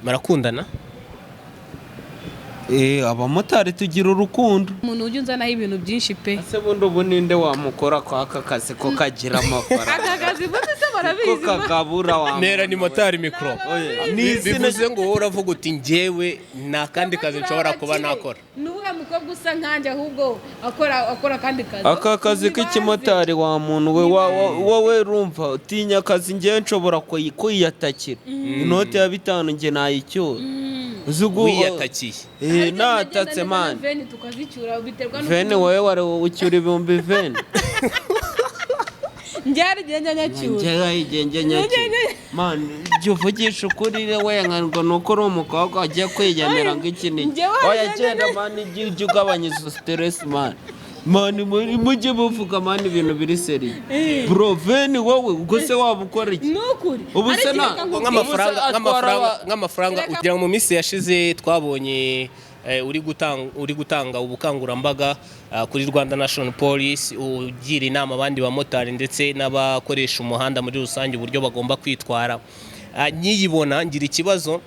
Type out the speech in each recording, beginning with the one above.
marakundana abamotari tugira urukundo. Umuntu ujya unzanaho ibintu byinshi pe. Ese bundi ubu ninde wamukora kwa aka kazi ko kagira amafaranga? Aka kazi bose se barabizi. Ko kakabura wa. Nera ni motari mikro. Bivuze ngo wowe uravuga uti njyewe nta kandi kazi nshobora kuba nakora. Nuwe mukobwa usa nkanje ahubwo akora kandi kazi. Aka kazi k'ikimotari wa muntu we wowe rumva utinya akazi ngiye nshobora kuyiyatakira. Inote ya 5 nge nayicyo. Wiyatakiye natatse man veni tukazicyura biterwa no veni wowe wari ucyura ibihumbi veni njyari genge nyacyura igenge nyacyura man uvugisha ukuri we ngo nuko uri umukobwa agiye kwigemera ng'iki niki oya genda man ujye ugabanya izo stress man mujye buvuga man ibintu biri seri bro veni wowe ubwo se waba ukora iki? Nukuri ubu se nk'amafaranga ugira mu minsi yashize twabonye uri gutanga ubukangurambaga kuri Rwanda National Police ugira inama abandi bamotari ndetse n'abakoresha umuhanda muri rusange uburyo bagomba kwitwara. Nyiyibona ngira ikibazo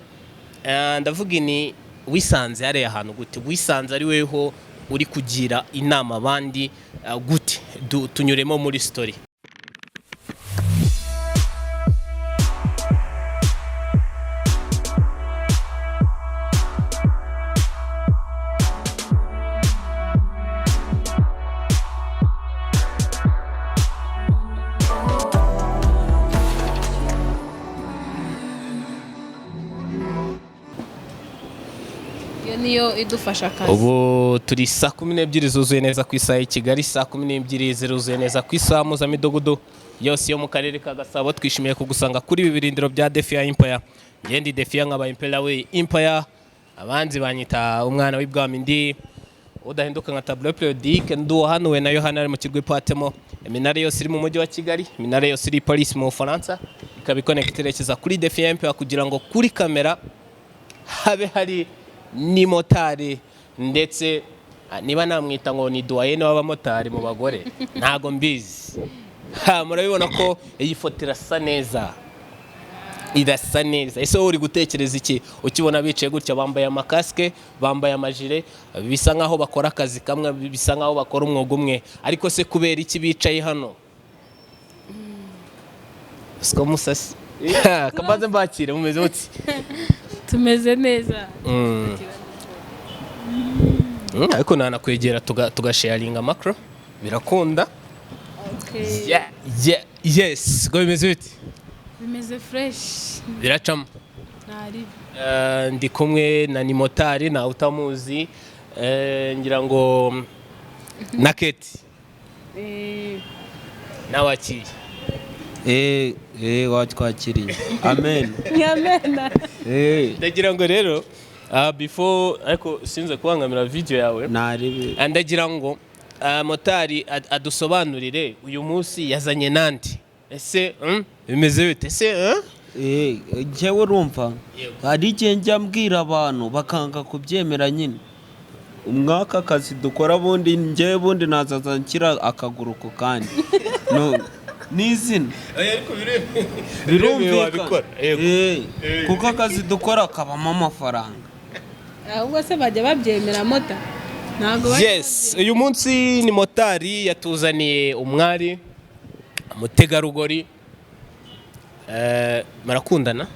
ndavuga ni wisanze ari ahantu gute? Wisanze ari weho uri kugira inama abandi gute? Tunyuremo muri story. niyo idufasha akazi. Ubu turi 12 zuzuye neza ku isaha Kigali, 12 ziruzuye neza ku isaha mpuzamidugudu yose yo mu karere ka Gasabo. Twishimiye kugusanga kuri ibi birindiro bya Defia Empire. Ngendi Defia nkaba Empire we Empire, abanzi banyita umwana w'ibwami ndi udahinduka nka tableau periodique. Ndo hano we na Yohana ari mu kirwe patemo. Eminare yose iri mu mujyi wa Kigali, eminare yose iri Paris mu Faransa, ikaba connecterekeza kuri Defia Empire kugira ngo kuri kamera habe hari ni motari ndetse niba namwita ngo ni doyene w'abamotari mu bagore ntago mbizi. Murabibona ko iyi foto irasa neza, irasa neza. Ese wowe uri gutekereza iki ukibona bicaye gutya bambaye amakaske, bambaye amajire, bisa nkaho bakora akazi kamwe, bisa nkaho bakora umwuga umwe, ariko se kubera iki bicaye hano? Siko musasi kamaze mbakire mumeze uti? Tumeze neza. Ariko nanakwegera tugasharinga macro birakunda. Okay. Yes, go bimeze uti? Bimeze fresh. Biracamo. Nari. Ndi kumwe na ni motari na utamuzi ngira ngo na Keti. Nawaki. watwakiriye amen Amen. Ndagira ngo rero before ariko sinze kubangamira video yawe naribi ndagira ngo motari adusobanurire uyu munsi yazanye nandi. Ese bimeze bite? Ese njyewe urumva hari igihe njya mbwira abantu bakanga kubyemera nyine. Umwaka akazi dukora bundi njyewe bundi nazaza nshyira akaguru ku kandi n'izina ariko birumvikana kuko akazi dukora kabamo amafaranga. Ahubwo se bajya babyemera mota ntago bari. Yes, uyu munsi ni motari yatuzaniye umwari umutegarugori. Marakundana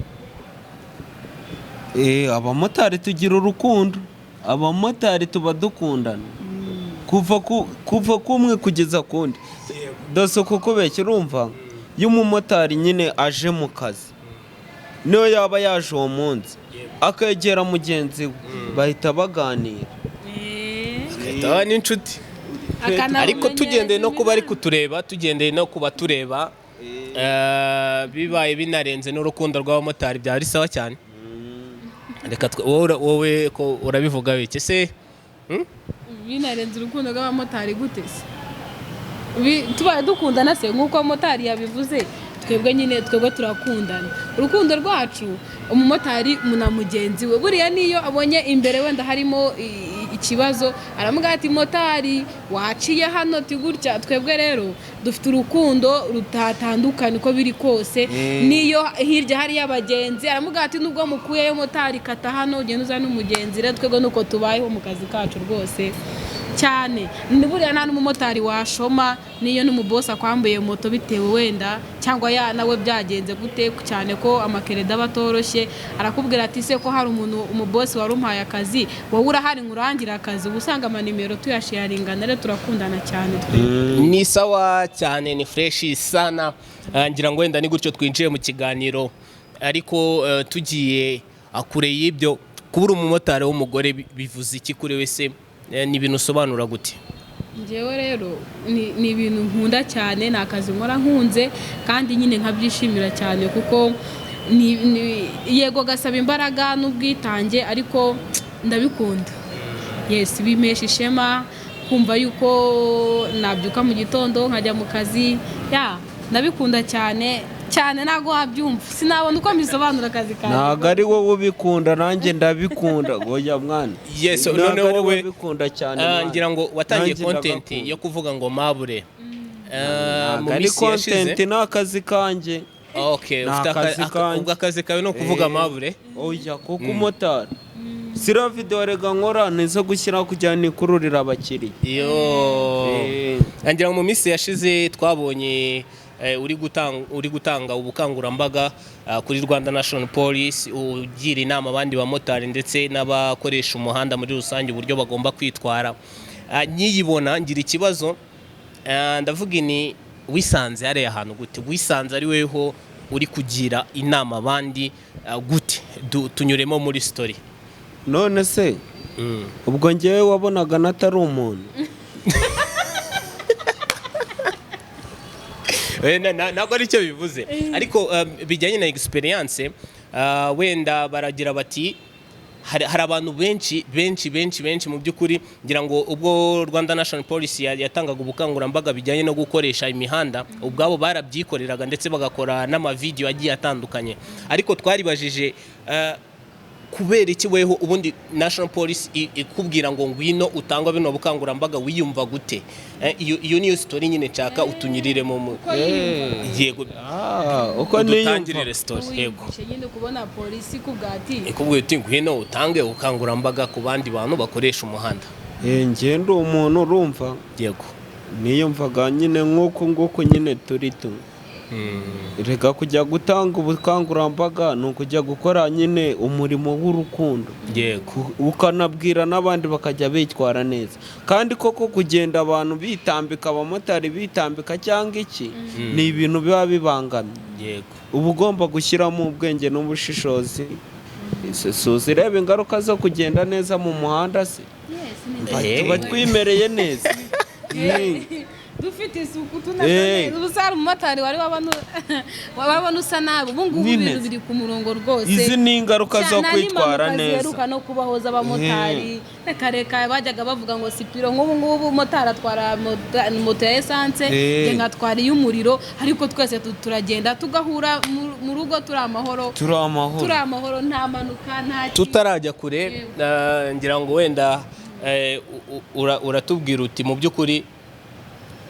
abamotari tugira urukundo, abamotari tuba dukundana kuva kumwe kugeza kundi. Dose kuko beke urumva iyo umumotari nyine aje mu kazi niyo yaba yaje uwo munsi akegera mugenzi we bahita baganira akaba n'inshuti. Ariko tugendeye no kuba ari kutureba, tugendeye no kuba tureba bibaye binarenze n'urukundo rw'abamotari byari sawa cyane. Reka wowe ko urabivuga bike se binarenze urukundo rw'abamotari gute se? Tubaye dukundana se nk'uko abamotari yabivuze, twebwe turakundana. Urukundo rwacu umumotari na mugenzi we buriya niyo abonye imbere wenda harimo ikibazo aramubwira ati motari waciye hano gutya twebwe rero dufite urukundo rutatandukanye uko biri kose niyo hirya hariyo abagenzi aramubwira ati nubwo mukuyeyo motari kata hano ugenda uzana n'umugenzi rero twebwe nuko tubayeho mu kazi kacu rwose cyane buriya nta n'umumotari washoma niyo n'umubosi akwambuye moto bitewe wenda cyangwa nawe byagenze gute cyane ko amakereda aba atoroshye arakubwira ati se ko hari umubosi wari umuhaye akazi wowe urahari nkurangira akazi uba usanga amanimero tuyasharingana rero turakundana cyane ni sawa cyane ni fresh sana ngira ngo wenda ni gutyo twinjiye mu kiganiro ariko tugiye kure y'ibyo kubura umumotari w'umugore bivuze iki kuri wese ni ibintu usobanura gute? njyewe rero ni ibintu nkunda cyane ni akazi nkora nkunze kandi nyine nkabyishimira cyane kuko yego gasaba imbaraga n'ubwitange ariko ndabikunda yes bimesha ishema kumva yuko nabyuka mu gitondo nkajya mu kazi ndabikunda cyane cyane ntago wabyumva sinabona uko mbisobanura akazi kawe ntago ari wowe ubikunda nanjye ndabikunda goya mwana yes none wowe ubikunda cyane ngira ngo watangiye content yo kuvuga ngo mabure mu minsi yashize ni akazi kanjye okay ubwo akazi kawe no kuvuga mabure oya kuko umotari sira video rega nkora nizo gushyira kujyana ikururira abakiriya ngira ngo mu minsi yashize twabonye uri gutanga ubukangurambaga kuri Rwanda National Police ugira inama abandi bamotari ndetse n'abakoresha umuhanda muri rusange uburyo bagomba kwitwara nyiyibona ngira ikibazo ndavuga ni wisanze ari ahantu gute wisanze ari weho uri kugira inama abandi gute tunyuremo muri story none se ubwo ngewe wabonaga natari umuntu ntabwo ari cyo bivuze ariko bijyanye na experience wenda baragira bati hari abantu benshi mu by'ukuri ngira ngo ubwo Rwanda National Police yatangaga ubukangurambaga bijyanye no gukoresha imihanda ubwabo barabyikoreraga ndetse bagakora n'amavideo agiye atandukanye ariko twaribajije kubera iki weho ubundi National Police ikubwira ngo ngwino utangwa bino bukangurambaga wiyumva gute iyo niyo story nyine nshaka utunyirire mu yego uko dutangirire story yego nyine kubona polisi kubwati ikubwiye uti ngwino utange ubukangurambaga ku bandi bantu bakoresha umuhanda ngendo umuntu urumva yego niyumvaga nyine nk'uko nyine turi tu reka kujya gutanga ubukangurambaga ni ukujya gukora nyine umurimo w'urukundo yego ukanabwira n'abandi bakajya bitwara neza kandi koko kugenda abantu bitambika abamotari bitambika cyangwa iki ni ibintu biba bibangamye yego uba ugomba gushyiramo ubwenge n'ubushishozi suzi reba ingaruka zo kugenda neza mu muhanda se tuba twimereye neza dufite isuku tunasa ubusara umumotari wari wabona usa nabi ubu ngubu ibintu biri ku murongo rwose izi ni ingaruka zo kwitwara neza ziheruka no kubahoza abamotari reka bajyaga bavuga ngo sipiro nk'ubu ngubu umumotari atwara moto ya esanse njye nkatwara iy'umuriro ariko twese turagenda tugahura mu rugo turi amahoro nta mpanuka nta tutarajya kure ngira ngo wenda uratubwira uti mu by'ukuri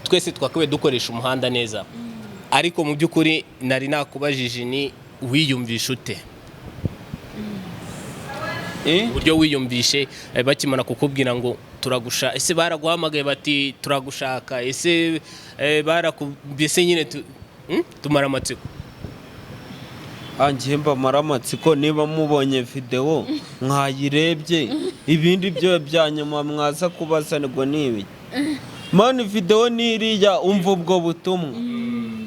twese twakabaye dukoresha umuhanda neza ariko mu by'ukuri nari nakubajije ni wiyumvisha ute uburyo wiyumvishe bakimana kukubwira ngo turagusha ese baraguhamagaye bati turagushaka ese barakubise nyine tumara amatsiko angiye mbamara amatsiko niba mubonye video mwayirebye ibindi byo byanyuma mwaza kubaza ngo nibi mani video niriya umva ubwo butumwa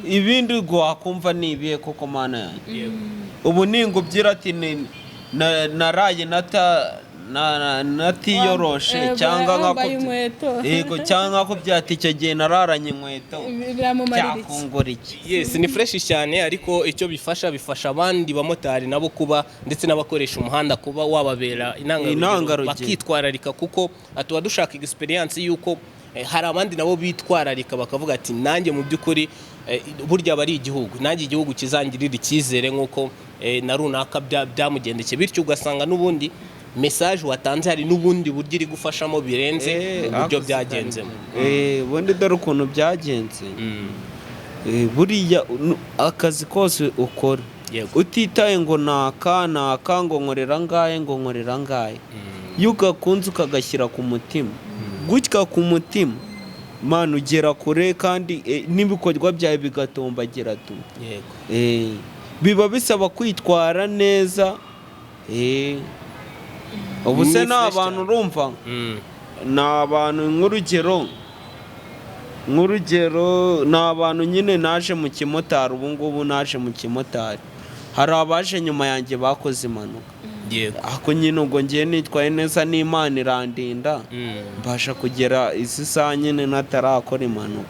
ibindi gwakumva nibiye koko mana yanjye ubu ningubyira ati naraye natiyoroshe cyangwa nkako byati icyo gihe nararanye inkweto cyakungura iki yes ni fresh cyane ariko icyo bifasha abandi bamotari nabo kuba ndetse n'abakoresha umuhanda kuba wababera intangarugero bakitwararika kuko atuba dushaka experience yuko hari abandi nabo bitwararika bakavuga ati nanjye mu by'ukuri burya bari igihugu nanjye igihugu kizangirira icyizere nk'uko na runaka byamugendekeye bityo ugasanga n'ubundi message watanze hari n'ubundi buryo iri gufashamo birenze uburyo byagenzemo. ubundi dore ukuntu byagenze. Buriya akazi kose ukora utitaye ngo naka ngo nkorera ngaye iyo ugakunze ukagashyira ku mutima gutya ku mutima Mana ugera kure kandi n'ibikorwa byawe bigatombagira tu. Biba bisaba kwitwara neza. Ubu se n'abantu urumva n'abantu nk'urugero n'abantu nyine naje mu kimotari. Ubu ngubu naje mu kimotari, hari abaje nyuma yanjye bakoze impanuka. Ako nyine ubwo ngiye nitwaye neza n'Imana irandinda mbasha kugera izi saa nyine natarakora impanuka.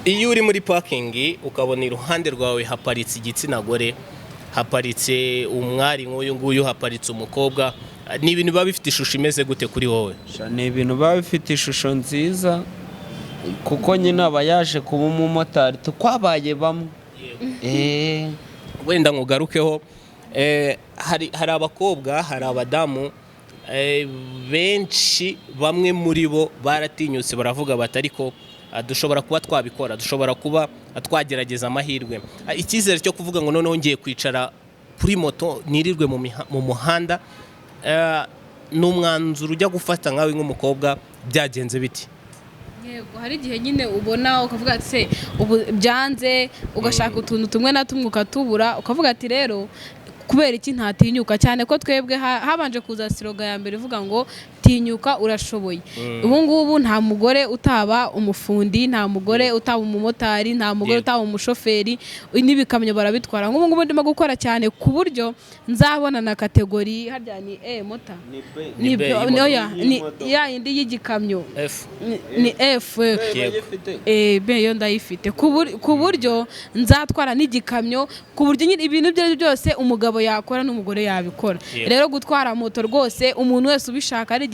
Iyo uri muri parking ukabona iruhande rwawe haparitse igitsina gore, haparitse umwari nk'uyu nguyu, haparitse umukobwa, ni ibintu biba bifite ishusho imeze gute kuri wowe? Ni ibintu biba bifite ishusho nziza kuko nyine aba yaje kuba umumotari twabaye bamwe. Wenda ngugarukeho, hari abakobwa, hari abadamu benshi, bamwe muri bo baratinyutse baravuga bati ariko dushobora kuba twabikora, dushobora kuba twagerageza amahirwe. Icyizere cyo kuvuga ngo noneho ngiye kwicara kuri moto nirirwe mu muhanda, ni umwanzuro ujya gufata nkawe nk'umukobwa, byagenze biti? Yego, hari igihe nyine ubona ukavuga ati se ubu byanze, ugashaka utuntu tumwe na tumwe ukatubura, ukavuga ati rero kubera iki ntatinyuka, cyane ko twebwe habanje kuza siroga ya mbere ivuga ngo tinyuka urashoboye. Ubu ngubu nta mugore utaba umufundi, nta mugore utaba umumotari, nta mugore utaba umushoferi, n'ibikamyo barabitwara. Nk'ubu ngubu ndimo gukora cyane ku buryo nzabona na kategori harya ni mota ni ya indi y'igikamyo ni F yo ndayifite, ku buryo nzatwara n'igikamyo, ku buryo nyine ibintu bye byose umugabo yakora n'umugore yabikora. Rero gutwara moto rwose umuntu wese ubishaka ari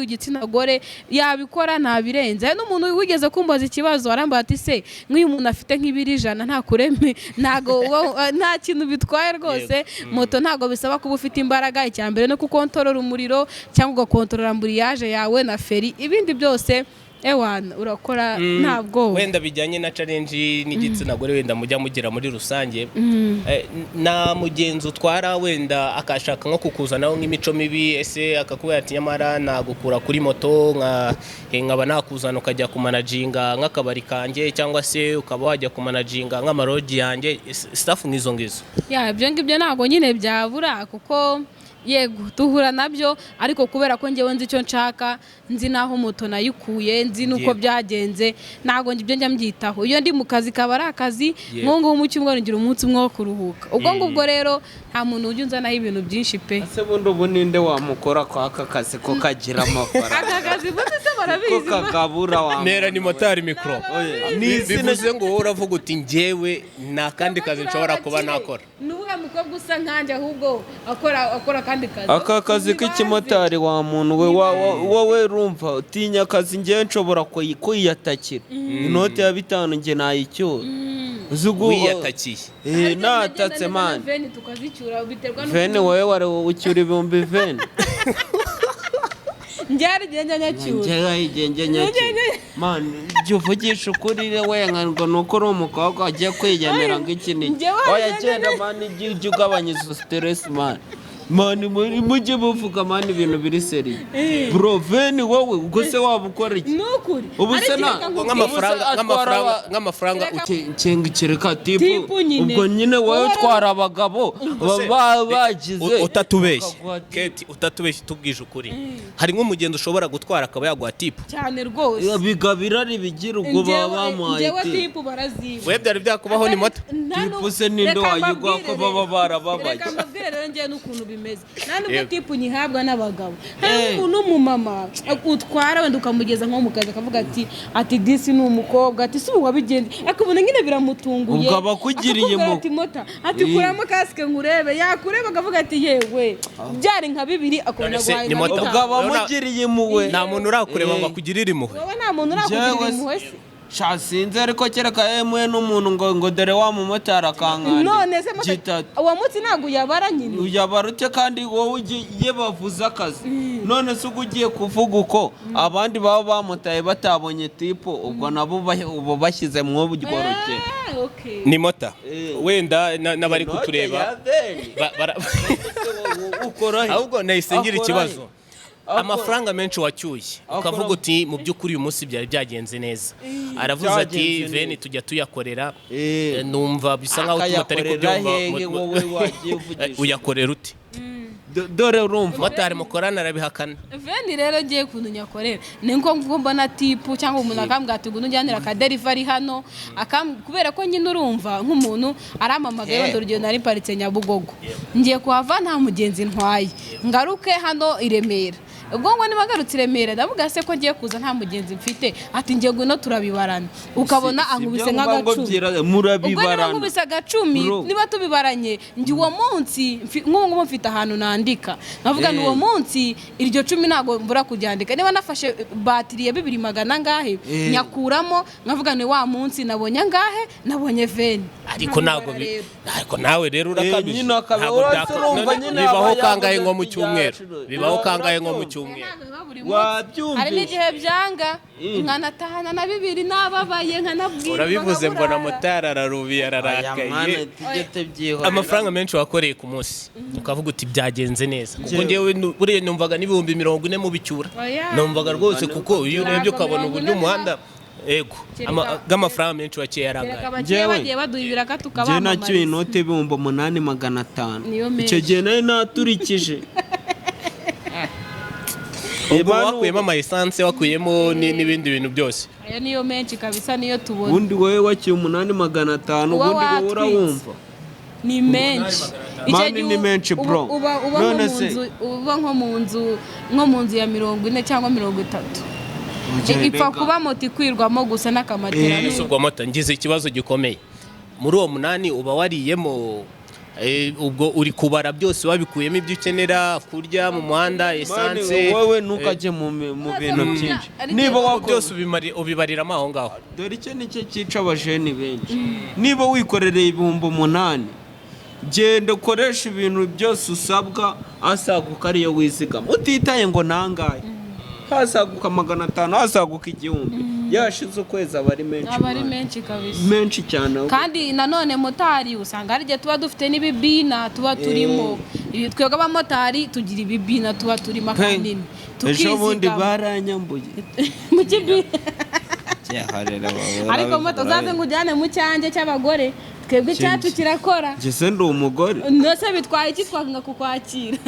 igitsina gore yabikora, ntabirenze. Hari n'umuntu wigeze kumbaza ikibazo arambara ati se nk'uyu muntu afite nk'ibiri 100 nta kureme, nta kintu bitwaye rwose. Moto ntago bisaba kuba ufite imbaraga, icyambere no kukontorora umuriro cyangwa ugakontorora amburiyaje yawe na feri, ibindi byose ewana urakora ntabwo. Wenda bijyanye na challenge n'igitsina gore wenda mujya mugira muri rusange, na mugenzi utwara wenda akashaka nko kukuzanaho nk'imico mibi, ese akakubwira ati nyamara nagukura kuri moto nkaba nakuzana ukajya kumanaginga nk'akabari kanjye, cyangwa se ukaba wajya kumanaginga nk'amarogi yanjye, staff nk'izo ngizo. Ibyo ngibyo ntabwo nyine byabura, kuko yego tuhura nabyo, ariko kubera ko ngewe nzi icyo nshaka, nzi naho moto nayikuye, nzi nuko byagenze, ntago ngibyo njya mbyitaho. Iyo ndi mu kazi kaba ari akazi, nko mu cyumweru ngira umunsi umwe wo kuruhuka. Ubwo ngubwo rero nta muntu ujya unzanaho ibintu byinshi pe. Ese bundi ubu ninde wamukora kwa aka kazi ko kagira amafaranga? Aka kazi bundi se barabizi ko kagabura wa Nera ni motari mikro. Bivuze ngo wowe uravuga uti njyewe nta kandi kazi nshobora kuba nakora. Nuwe mukobwa usa nkanje ahubwo akora kandi kazi. Aka kazi k'ikimotari wa muntu we wowe rumva utinya akazi ngiye nshobora kuyiyatakira. Inote ya 5 nge nayicyura. Wiyatakiye. Natatse man. Veni tukazicyura biterwa no. Veni wowe wari ucyura ibihumbi 20. Njyari genge nyacyura. Njyari genge nyacyura. Man, jyo vugisha ukuri we ngo nuko uri umukobwa agiye kwiyemera ng'ikini. Oya genda man, jyo ugabanya stress man. Mani mujye buvuga mani ibintu biri seri. Bro Veni wowe ubwo se wabukora iki? Nukuri. Ubu se nk'amafaranga ucenga kireka tipu. Ubwo nyine wowe twara abagabo bagize utatubeshye. Keti utatubeshye tubwije ukuri. Hari nk'umugendo ushobora gutwara akaba yaguha tipu. Cyane rwose. Bigabira ari bigira ubwo bamuhaye. Njyewe tipu baraziba. Wewe byari byakubaho ni moto. Tipu se ninde wayigwa ko baba barababaye. Reka mbabwire njye n'ukuntu bimeze. Nani tipu nyihabwa n'abagabo. Hari umuntu umumama utwara wenda ukamugeza nko mu kazi akavuga ati disi ni umukobwa, ati subu wabigenze, akubona nyine biramutunguye. Ukaba kugiriye mu ati kuramo kasike nkurebe, yakureba akavuga ati yewe byari nka 2 akona guhaye. Ukaba mugiriye muwe. Nta muntu urakureba ngo akugirire impuhwe. Wowe nta muntu urakugirira impuhwe se. sha sinzi ariko kereka yewe n'umuntu ngo dore wa mumotari akankanda none se uwo munsi ntabwo uyabara nyine uyabara ute kandi wowe ugiye bavuze akazi none se ugiye kuvuga uko abandi baba bamutaye batabonye tipo ubwo nabo ubu bashyize mu bworoke ni mota wenda n'abari kutureba ahubwo nayisengira ikibazo amafaranga menshi wacyuye ukavuga uti mu by'ukuri uyu munsi byari byagenze neza aravuze ati veni tujya tuyakorera numva bisa nkaho tutari kubyumva uyakorera ute dore urumva motari mukorana arabihakana veni rero ngiye kuntu nyakorera ni nko mbona tipu cyangwa umuntu akambwira ati ngunu njyanira akaderivari hano kubera ko nyine urumva nk'umuntu aramamagaye wenda urugero nari paritse Nyabugogo ngiye kuhava nta mugenzi ntwaye ngaruke hano i Remera ubwo ngo niba ngarutse i Remera ndavuga se ko ngiye kuza nta mugenzi mfite ati ngiye ngwino turabibarana ukabona ankubise nk'agacumi murabibarana ubwo nkubise agacumi niba tubibaranye ngi uwo munsi nk'ubu mfite ahantu nandika navuga ni uwo munsi iryo 10 ntago mbura kujyandika niba nafashe batiri ya 200 ngahe nyakuramo nkavuga ni wa munsi nabonye ngahe nabonye veni ariko nawe rero urakabije bibaho kangahe nko mu cyumweru hari n'igihe byanga nkanatahana na 2 nababaye nkanabwira urabivuze mbona motari ararubiye ararakaye amafaranga menshi wakoreye ku munsi ukavuga uti byagenze neza kuko ngewe buriya numvaga n'ibihumbi 40 mu bicyura numvaga rwose kuko iyo urebye ukabona uburyo umuhanda ego amafaranga menshi waciye yarangaye ngewe baduhibira katukabamamariza ngewe nacyuye inote ibihumbi 8,500 icyo gihe nari naturikije ubwo wakuyemo ama essence wakuyemo n'ibindi bintu byose aya niyo menshi kabisa niyo tubona ubundi wowe wakiye 8,500 ubundi wowe urawumva ni menshi mani ni menshi bro none se uba nko mu nzu ya 40 cyangwa 30 ipfa kuba moto ikwirwamo gusa n'akamatera ubwo moto ngize ikibazo gikomeye muri uwo 8 uba wariyemo ubwo uri kubara byose wabikuyemo ibyo ukenera kurya mu muhanda essence wowe ntukajye mu bintu byinshi niba byose ubibariramo aho ngaho dore icyo nicyo cyica abajeni benshi niba wikorereye ibihumbi 8 genda ukoresha ibintu byose usabwa asaguka ariyo wizigama utitaye ngo nangaye hasaguka 500 hasaguka 1,000 yashize ukwezi aba ari menshi kabisa menshi cyane kandi nanone motari usanga hari igihe tuba dufite n'ibibina tuba turimo twebwe abamotari tugira ibibina tuba turimo akanini ejo bundi baranyambuye mu kibina ariko moto uzaze ngo ujyane mu cyanjye cy'abagore twebwe icyacu kirakora gese ndi umugore ndetse bitwaye iki twanga kukwakira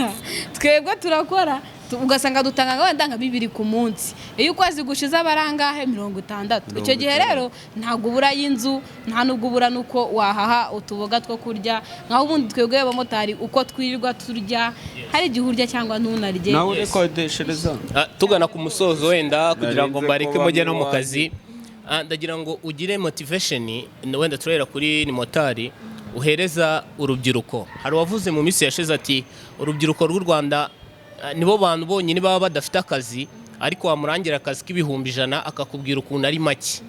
twebwe turakora ugasanga dutanga wenda nka 2 ku munsi iyo ukwezi gushize abarangahe 60 icyo gihe rero ntago ubura y'inzu nta nubwo ubura nuko wahaha utuboga two kurya nkaho ubundi twebwe abamotari uko twirirwa turya hari igihe urya cyangwa ntunarye nawe rekodeshereza tugana ku musozo wenda kugira ngo mbareke mujye no mu kazi ndagira ngo ugire motivation wenda turera kuri ni motari uhereza urubyiruko hari wavuze mu minsi yashize ati urubyiruko rw'u Rwanda nibo bantu bonyine baba badafite akazi ariko wamurangira akazi k'ibihumbi 100 akakubwira ukuntu ari make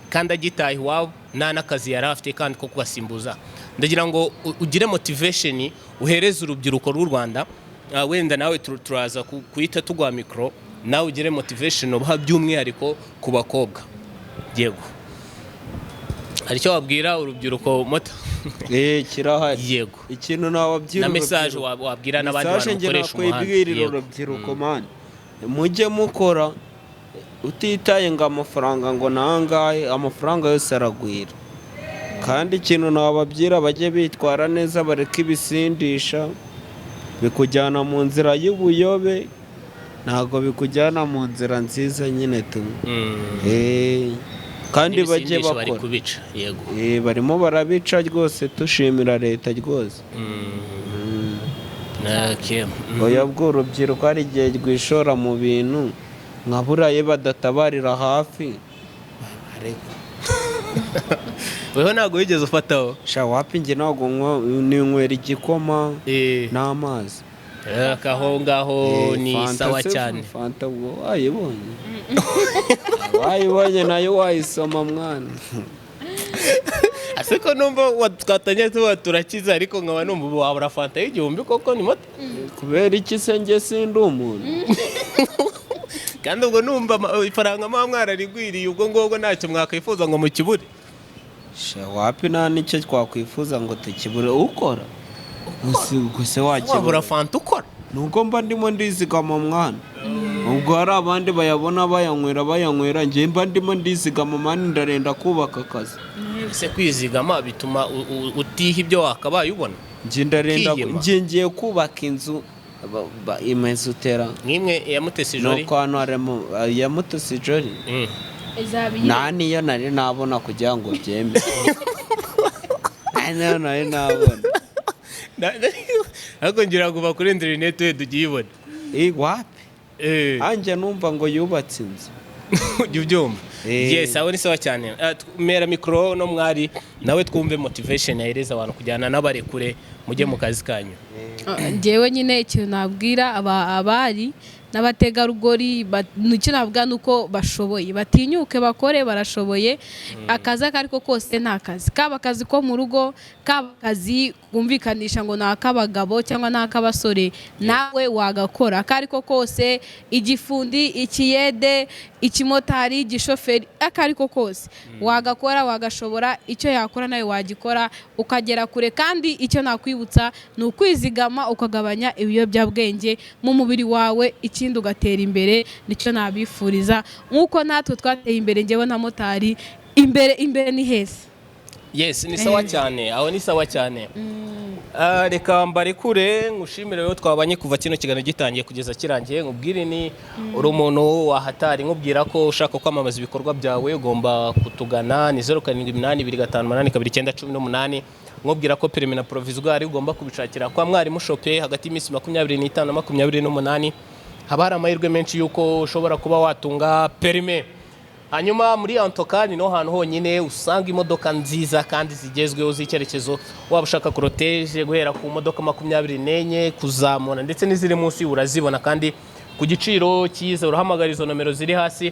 kandi agitaye iwabo nta n'akazi yari afite kandi ko kugasimbuza ndagira ngo ugire motivation uhereze urubyiruko rw'u Rwanda wenda nawe turaza kuhita tugwa mikro nawe ugire motivation ubaha by'umwihariko ku bakobwa yego hari icyo wabwira urubyiruko moto kirahari yego ikintu nababwira na message wabwira n'abandi bantu bakoresha umuhanda urubyiruko man mujye mukora utitaye ngo amafaranga ngo nangahe amafaranga yose aragwira kandi ikintu nababwira bajye bitwara neza bareke ibisindisha bikujyana mu nzira y'ubuyobe ntago bikujyana mu nzira nziza nyine tu kandi bajye bakora barimo barabica rwose tushimira leta rwose oya bw'urubyiruko hari igihe rwishora mu bintu nka buraye badatabarira hafi weho ntabwo wigeze ufataho wapi njye ntabwo ninywera igikoma n'amazi aho ngaho ni Fanta sawa se, cyane. fanta ubwo wayibonye nayo wayisoma mwana. ase ko numva twatanye tuba turakiza ariko nkaba numva ubu wabura fanta y'igihumbi koko ni moto Kubera iki se njye sindi umuntu? kandi ubwo numva ifaranga muba mwararigwiriye ubwo ngubwo ntacyo mwakwifuza ngo mukibure. Wapi nta nicyo twakwifuza ngo tukibure ukora. Gusa wabura wakibura. fanta ukora Nuko mba ndimo ndizigama mwana. Ubwo hari abandi bayabona bayanywera njye mba ndimo ndizigama mani ndarenda kubaka akazi. ese kwizigama bituma utiha ibyo wakabaye ubona. Njye ndarenda Kwiyema. njye ngiye kubaka inzu imeze utera. nk'imwe ya Mutesi Jolly. Nuko hano harimo ya Mutesi Jolly. Nta niyo nari nabona kugira ngo byembe. Niyo nari nabona. ariko ngira ngo bakuri internet we tugiyibona. Wapi? Anje numva ngo yubatse inzu. ujya ubyumva. Yes, aho ni sawa cyane. Mera mikoro no mwari nawe twumve motivation yahereza abantu kujyana n'abarekure mujye mu kazi kanyu. Njyewe nyine ikintu nabwira abari n'abategarugori nicyo navuga nuko bashoboye batinyuke bakore barashoboye. Akazi ariko kose nta kazi kaba akazi ko mu rugo kaba akazi kumvikanisha ngo ni ak'abagabo cyangwa ni ak'abasore nawe wagakora akariko kose igifundi ikiyede ikimotari igishoferi akariko kose wagakora wagashobora icyo yakora nawe wagikora ukagera kure. Kandi icyo nakwibutsa ni ukwizigama ukagabanya ibiyobyabwenge mu mubiri wawe ikindi ugatera imbere. Nicyo nabifuriza nk'uko natwe twateye imbere njyewe na motari imbere ni heza. Yes, ni sawa cyane. Aho ni sawa cyane. Reka mbarekure ngushimire rero twabanye kuva kino kiganiro gitangiye kugeza kirangiye. Nkubwire ni uri umuntu wahatari nkubwira ko ushaka kwamamaza ibikorwa byawe ugomba kutugana ni 0788258218. Nkubwira ko permis na provisoire ugomba kubishakira kwa mwarimu shope hagati y'iminsi 25 na 28. Haba hari amahirwe menshi yuko ushobora kuba watunga permis. Hanyuma muri Antokani no hantu honyine usanga imodoka nziza kandi zigezweho z'icyerekezo waba ushaka protege guhera ku modoka 24 kuzamura ndetse n'iziri munsi urazibona kandi ku giciro cyiza. Urahamagara izo nomero ziri hasi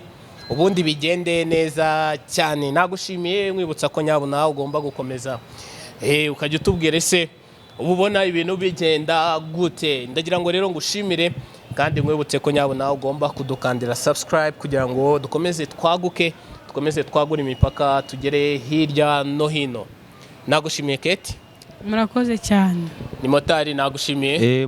ubundi bigende neza cyane. Nagushimiye mwibutsa ko nyabo nawe ugomba gukomeza ukajya utubwira ese ubona ibintu bigenda gute. Ndagira ngo rero ngushimire kandi mwibutse ko nyabo nawe ugomba kudukandira subscribe kugira ngo dukomeze twaguke dukomeze twagura imipaka tugere hirya no hino. Nagushimiye Kate. Murakoze cyane. Ni motari nagushimiye.